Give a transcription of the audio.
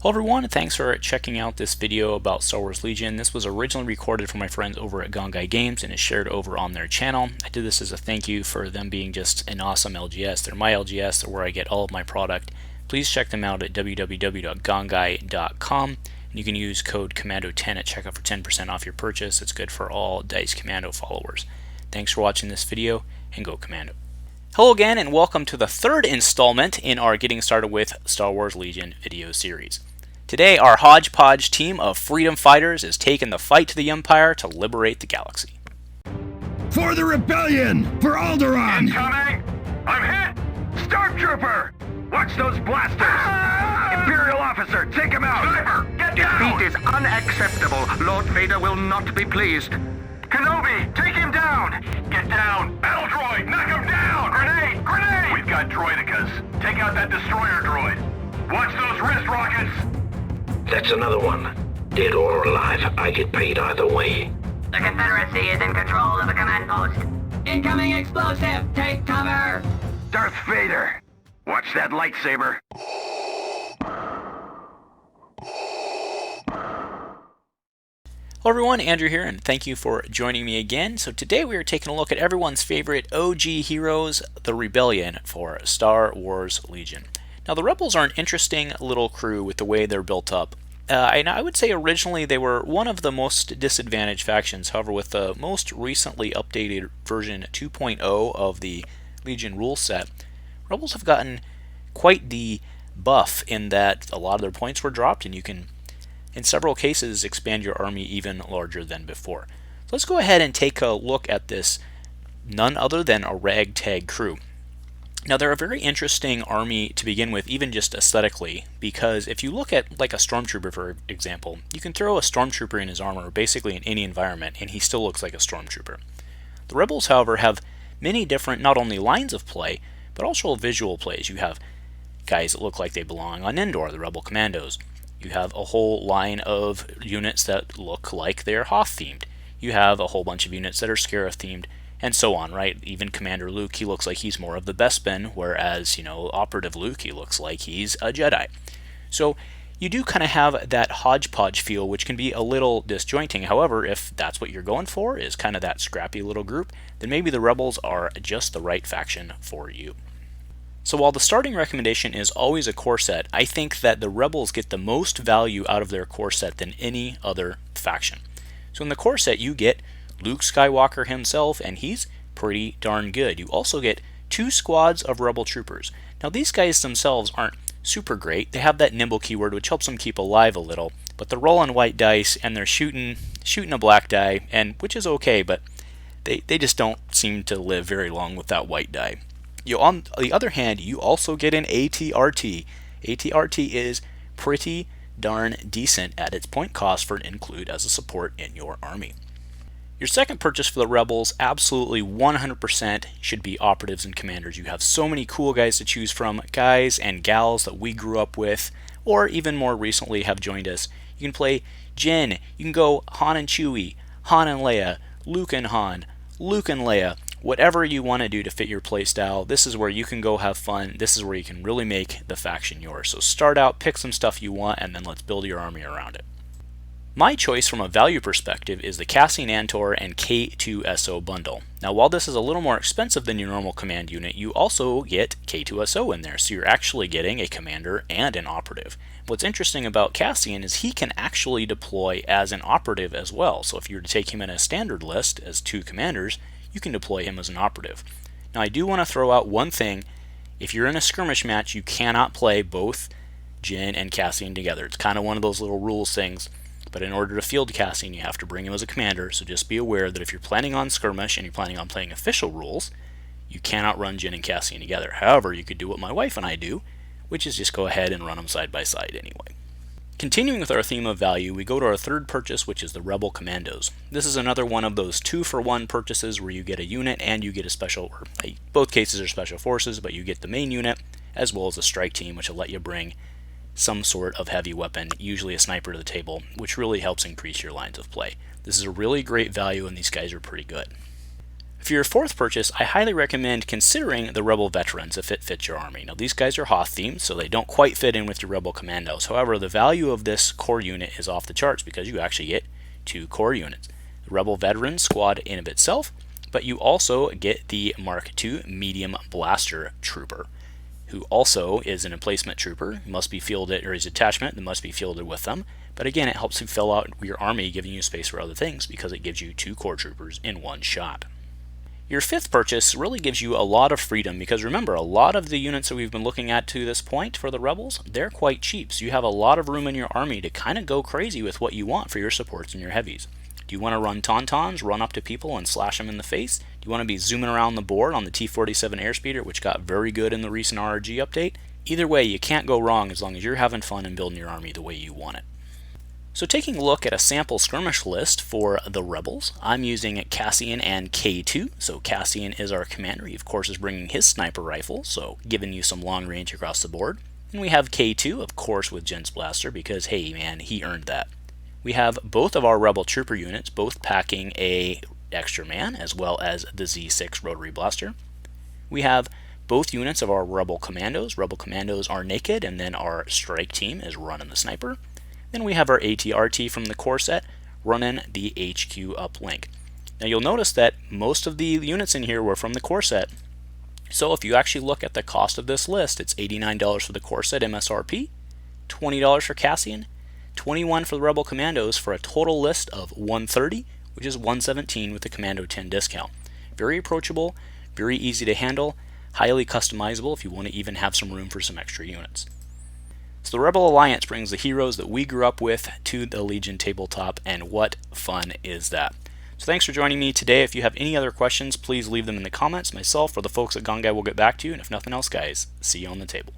Hello everyone, thanks for checking out this video about Star Wars Legion. This was originally recorded for my friends over at Gongai Games and is shared over on their channel. I did this as a thank you for them being just an awesome LGS. They're my LGS, they're where I get all of my product. Please check them out at www.gongai.com. And you can use code Commando10 at checkout for 10% off your purchase. It's good for all Dice Commando followers. Thanks for watching this video, and go Commando. Hello again, and welcome to the third installment in our Getting Started with Star Wars Legion video series. Today, our hodgepodge team of freedom fighters is taking the fight to the Empire to liberate the galaxy. For the rebellion! For Alderaan! Incoming! I'm hit! Stormtrooper! Watch those blasters! Ah! Imperial officer, take him out! Sniper, get down! Defeat is unacceptable. Lord Vader will not be pleased. Kenobi, take him down! Get down! Battle droid, knock him down! Grenade! Grenade! We've got droidicas. Take out that destroyer droid. Watch those wrist rockets! That's another one. Dead or alive, I get paid either way. The Confederacy is in control of the command post. Incoming explosive! Take cover! Darth Vader! Watch that lightsaber! Hello everyone, Andrew here, and thank you for joining me again. So today we are taking a look at everyone's favorite OG heroes, the Rebellion, for Star Wars Legion. Now, the Rebels are an interesting little crew with the way they're built up. And I would say originally they were one of the most disadvantaged factions. However, with the most recently updated version 2.0 of the Legion rule set, Rebels have gotten quite the buff in that a lot of their points were dropped, and you can, in several cases, expand your army even larger than before. So let's go ahead and take a look at this none other than a ragtag crew. Now, they're a very interesting army to begin with, even just aesthetically, because if you look at like a stormtrooper, for example, you can throw a stormtrooper in his armor basically in any environment and he still looks like a stormtrooper. The Rebels, however, have many different not only lines of play, but also visual plays. You have guys that look like they belong on Endor, the Rebel Commandos. You have a whole line of units that look like they're Hoth themed. You have a whole bunch of units that are Scarif themed, and so on, right? Even Commander Luke, he looks like he's more of the Bespin, whereas, Operative Luke, he looks like he's a Jedi. So you do kind of have that hodgepodge feel, which can be a little disjointing. However, if that's what you're going for, is kind of that scrappy little group, then maybe the Rebels are just the right faction for you. So while the starting recommendation is always a core set, I think that the Rebels get the most value out of their core set than any other faction. So in the core set, you get Luke Skywalker himself, and he's pretty darn good. You also get 2 squads of Rebel troopers. Now, these guys themselves aren't super great. They have that nimble keyword, which helps them keep alive a little, but they're rolling white dice, and they're shooting a black die, and which is okay, but they just don't seem to live very long with that white die. On the other hand, you also get an ATRT. ATRT is pretty darn decent at its point cost for an include as a support in your army. Your second purchase for the Rebels, absolutely 100% should be operatives and commanders. You have so many cool guys to choose from, guys and gals that we grew up with, or even more recently have joined us. You can play Jyn, you can go Han and Chewie, Han and Leia, Luke and Han, Luke and Leia, whatever you want to do to fit your playstyle. This is where you can go have fun. This is where you can really make the faction yours. So start out, pick some stuff you want, and then let's build your army around it. My choice from a value perspective is the Cassian Andor and K2SO bundle. Now, while this is a little more expensive than your normal command unit, you also get K2SO in there, so you're actually getting a commander and an operative. What's interesting about Cassian is he can actually deploy as an operative as well, so if you were to take him in a standard list as 2 commanders, you can deploy him as an operative. Now, I do want to throw out one thing. If you're in a skirmish match, you cannot play both Jyn and Cassian together. It's kind of one of those little rules things. But in order to field Cassian, you have to bring him as a commander, so just be aware that if you're planning on skirmish and you're planning on playing official rules, you cannot run Jyn and Cassian together. However, you could do what my wife and I do, which is just go ahead and run them side by side anyway. Continuing with our theme of value, we go to our third purchase, which is the Rebel Commandos. This is another one of those 2-for-1 purchases where you get a unit and you get a special, or both cases are special forces, but you get the main unit as well as a strike team, which will let you bring some sort of heavy weapon, usually a sniper, to the table, which really helps increase your lines of play. This is a really great value, and these guys are pretty good. For your fourth purchase, I highly recommend considering the Rebel Veterans if it fits your army. Now these guys are Hoth themed, so they don't quite fit in with your Rebel Commandos. However, the value of this core unit is off the charts because you actually get 2 core units. The Rebel Veterans squad in of itself, but you also get the Mark II Medium Blaster Trooper, who also is an emplacement trooper, must be fielded, or is attachment that must be fielded with them. But again, it helps you fill out your army, giving you space for other things because it gives you 2 core troopers in one shot. Your fifth purchase really gives you a lot of freedom because remember, a lot of the units that we've been looking at to this point for the Rebels, they're quite cheap. So you have a lot of room in your army to kind of go crazy with what you want for your supports and your heavies. Do you want to run tauntauns, run up to people and slash them in the face? Do you want to be zooming around the board on the T-47 airspeeder, which got very good in the recent RRG update? Either way, you can't go wrong as long as you're having fun and building your army the way you want it. So taking a look at a sample skirmish list for the Rebels, I'm using Cassian and K2. So Cassian is our commander. He of course is bringing his sniper rifle, so giving you some long range across the board. And we have K2, of course, with Jens Blaster because, hey man, he earned that. We have both of our Rebel trooper units, both packing a extra man, as well as the Z6 rotary blaster. We have both units of our Rebel Commandos. Rebel Commandos are naked, and then our strike team is running the sniper. Then we have our AT-RT from the core set running the HQ uplink. Now you'll notice that most of the units in here were from the core set. So if you actually look at the cost of this list, it's $89 for the core set MSRP, $20 for Cassian, $21 for the Rebel Commandos for a total list of $130, which is $117 with the Commando 10 discount. Very approachable, very easy to handle, highly customizable if you want to even have some room for some extra units. So the Rebel Alliance brings the heroes that we grew up with to the Legion tabletop, and what fun is that? So thanks for joining me today. If you have any other questions, please leave them in the comments. Myself or the folks at Gongai will get back to you, and if nothing else, guys, see you on the table.